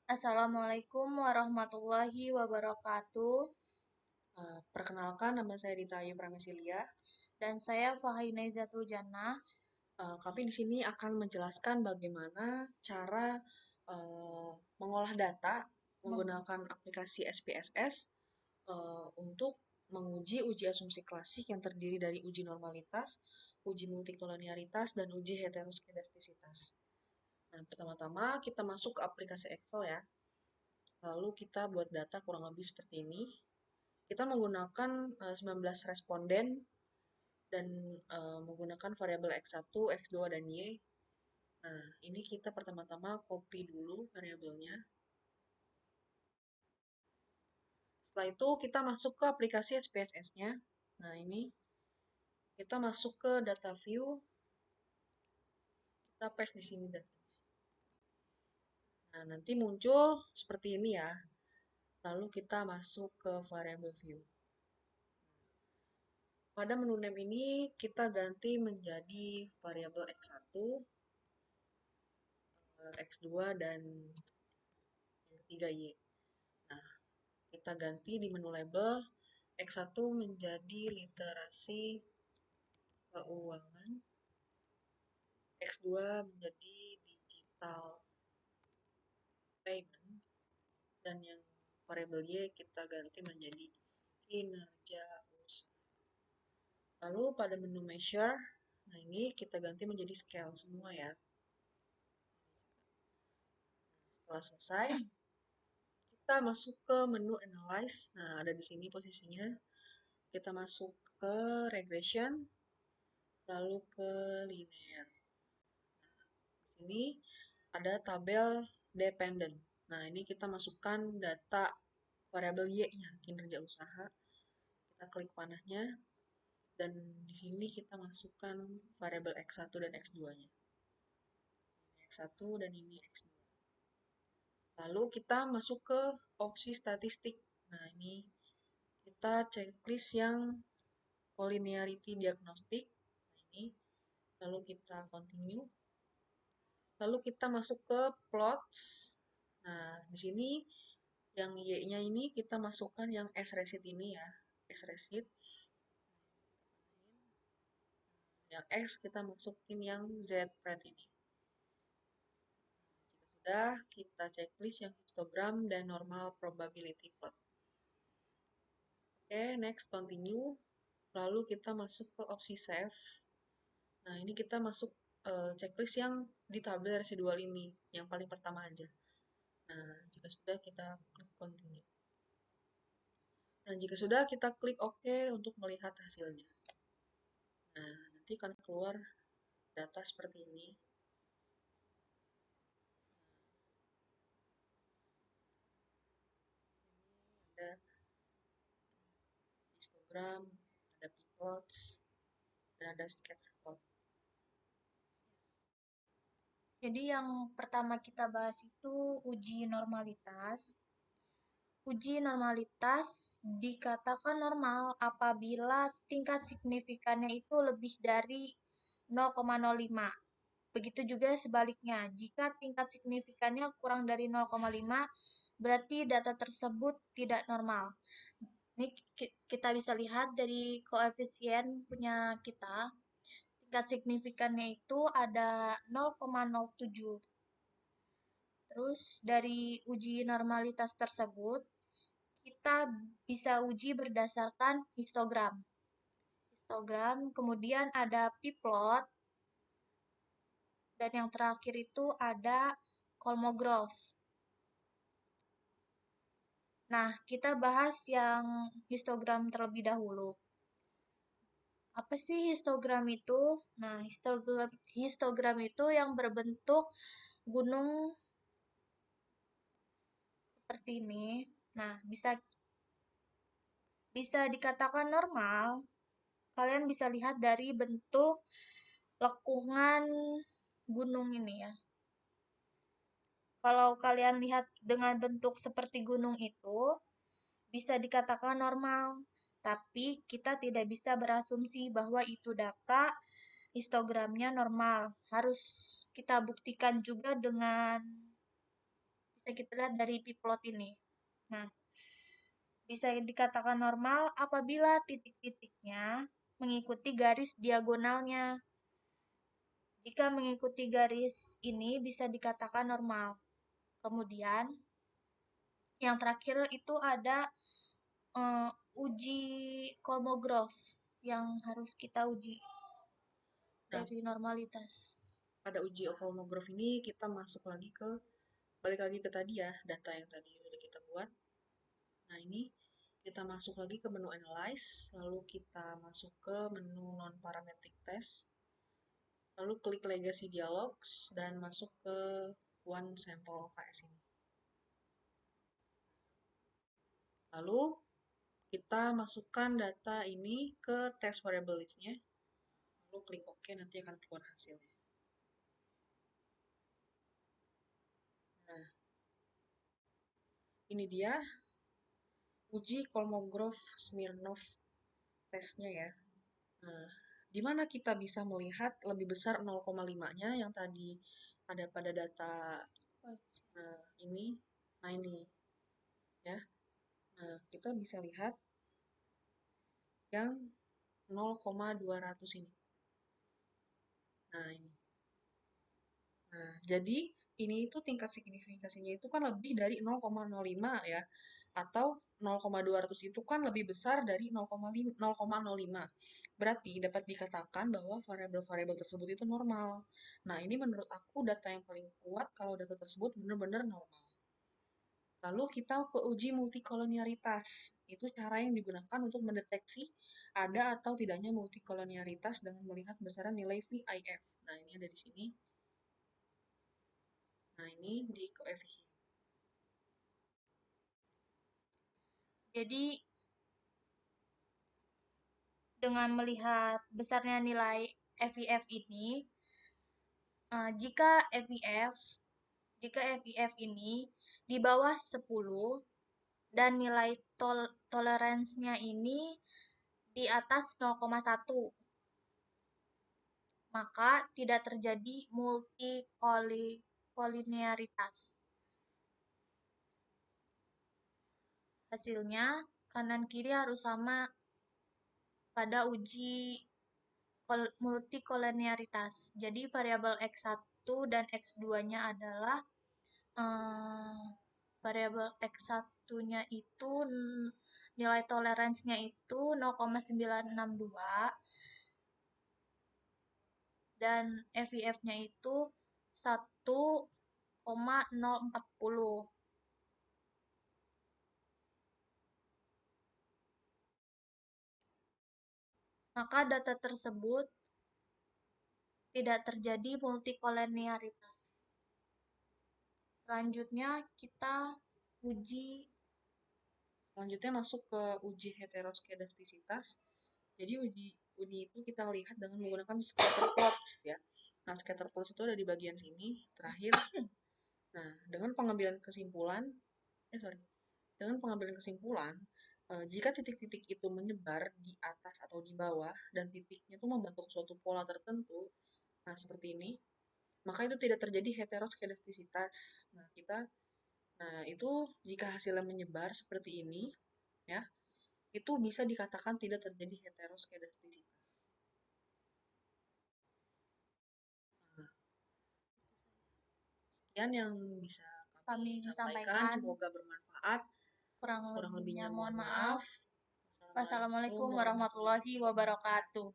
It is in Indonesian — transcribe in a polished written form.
Assalamualaikum warahmatullahi wabarakatuh. Perkenalkan, nama saya Dita Ayu Pramesilia. Dan saya Fahinaizatul Jannah. Kami di sini akan menjelaskan bagaimana cara mengolah data menggunakan aplikasi SPSS untuk menguji uji asumsi klasik yang terdiri dari uji normalitas, uji multikolonialitas, dan uji heteroskedastisitas. Nah, pertama-tama kita masuk ke aplikasi Excel ya. Lalu kita buat data kurang lebih seperti ini. Kita menggunakan 19 responden dan menggunakan variabel X1, X2, dan Y. Nah, ini kita pertama-tama copy dulu variabelnya. Setelah itu kita masuk ke aplikasi SPSS-nya. Nah, ini kita masuk ke data view, kita paste di sini data. Nah, nanti muncul seperti ini ya. Lalu kita masuk ke variable view. Pada menu name ini kita ganti menjadi variabel X1, X2, dan yang ketiga Y. Nah, kita ganti di menu label X1 menjadi literasi keuangan, X2 menjadi digital payment, dan yang variabel Y kita ganti menjadi kinerja usaha. Lalu pada menu measure, nah ini kita ganti menjadi scale semua ya. Setelah selesai, kita masuk ke menu analyze. Nah, ada di sini posisinya. Kita masuk ke regression, lalu ke linear. Di sini ada tabel dependent. Nah, ini kita masukkan data variabel Y-nya, kinerja usaha. Kita klik panahnya, dan di sini kita masukkan variabel X1 dan X2-nya. Ini X1 dan ini X2. Lalu kita masuk ke opsi statistik. Nah, ini kita checklist yang collinearity diagnostic. Nah, ini. Lalu kita continue. Lalu kita masuk ke plots. Nah, di sini yang Y-nya ini kita masukkan yang S-receipt ini ya. S-receipt. Yang X kita masukin yang Z-pred ini. Jika sudah, kita checklist yang histogram dan normal probability plot. Oke, next continue. Lalu kita masuk ke opsi save. Nah, ini kita masuk checklist yang di tabel residual ini, yang paling pertama aja. Nah, jika sudah kita klik continue. Nah, jika sudah kita klik OK untuk melihat hasilnya. Nah, nanti akan keluar data seperti ini. Ada histogram, ada plots, dan ada scatter plot. Jadi yang pertama kita bahas itu uji normalitas. Uji normalitas dikatakan normal apabila tingkat signifikannya itu lebih dari 0,05. Begitu juga sebaliknya, jika tingkat signifikannya kurang dari 0,5, berarti data tersebut tidak normal. Ini kita bisa lihat dari koefisien punya kita, tingkat signifikannya itu ada 0,07. Terus dari uji normalitas tersebut, kita bisa uji berdasarkan histogram. Histogram, kemudian ada p-plot, dan yang terakhir itu ada Kolmogorov. Nah, kita bahas yang histogram terlebih dahulu. Apa sih histogram itu? Nah, histogram itu yang berbentuk gunung seperti ini. Nah, bisa dikatakan normal. Kalian bisa lihat dari bentuk lekungan gunung ini ya. Kalau kalian lihat dengan bentuk seperti gunung itu, bisa dikatakan normal. Tapi kita tidak bisa berasumsi bahwa itu data histogramnya normal. Harus kita buktikan juga dengan bisa kita lihat dari p-plot ini. Nah, bisa dikatakan normal apabila titik-titiknya mengikuti garis diagonalnya. Jika mengikuti garis ini bisa dikatakan normal. Kemudian yang terakhir itu ada uji Kolmogorov yang harus kita uji Nah, dari normalitas. pada uji Kolmogorov ini kita masuk lagi balik lagi ke tadi ya, data yang tadi udah kita buat. Nah, ini kita masuk lagi ke menu Analyze, lalu kita masuk ke menu Non-Parametric Test, lalu klik Legacy Dialogs, dan masuk ke One Sample KS ini. Lalu, kita masukkan data ini ke test variable list-nya, lalu klik OK, nanti akan keluar hasilnya. Nah, ini dia uji Kolmogorov-Smirnov testnya ya. Nah, di mana kita bisa melihat lebih besar 0,5-nya yang tadi ada pada data ini. Nah, ini ya. Nah, kita bisa lihat yang 0,200 ini. Nah, ini. Nah, jadi ini itu tingkat signifikasinya itu kan lebih dari 0,05 ya. Atau 0,200 itu kan lebih besar dari 0,05. Berarti dapat dikatakan bahwa variabel-variabel tersebut itu normal. Nah, ini menurut aku data yang paling kuat kalau data tersebut benar-benar normal. Lalu kita ke uji multikolonialitas. Itu cara yang digunakan untuk mendeteksi ada atau tidaknya multikolonialitas dengan melihat besaran nilai VIF. Nah, ini ada di sini. Nah, ini di koefisien. Jadi dengan melihat besarnya nilai FIF ini, jika FIF ini di bawah 10 dan nilai toleransinya ini di atas 0,1, maka tidak terjadi multikoliniaritas. Hasilnya, kanan kiri harus sama pada uji multikoloniaritas. Jadi variabel X1 dan X2-nya adalah variabel X1-nya itu nilai toleransinya itu 0,962 dan FIF-nya itu 1,040. Maka data tersebut tidak terjadi multikolonialitas. Selanjutnya kita masuk ke uji heteroskedastisitas. Jadi uji itu kita lihat dengan menggunakan scatter plots ya. Nah, scatter plots itu ada di bagian sini terakhir. Nah, dengan pengambilan kesimpulan, jika titik-titik itu menyebar di atas atau di bawah dan titiknya itu membentuk suatu pola tertentu, nah seperti ini, maka itu tidak terjadi heteroskedastisitas. Nah, itu jika hasilnya menyebar seperti ini, ya, itu bisa dikatakan tidak terjadi heteroskedastisitas. Nah, sekian yang bisa kami sampaikan. Semoga bermanfaat. Kurang lebihnya mohon maaf. Wassalamualaikum warahmatullahi wabarakatuh.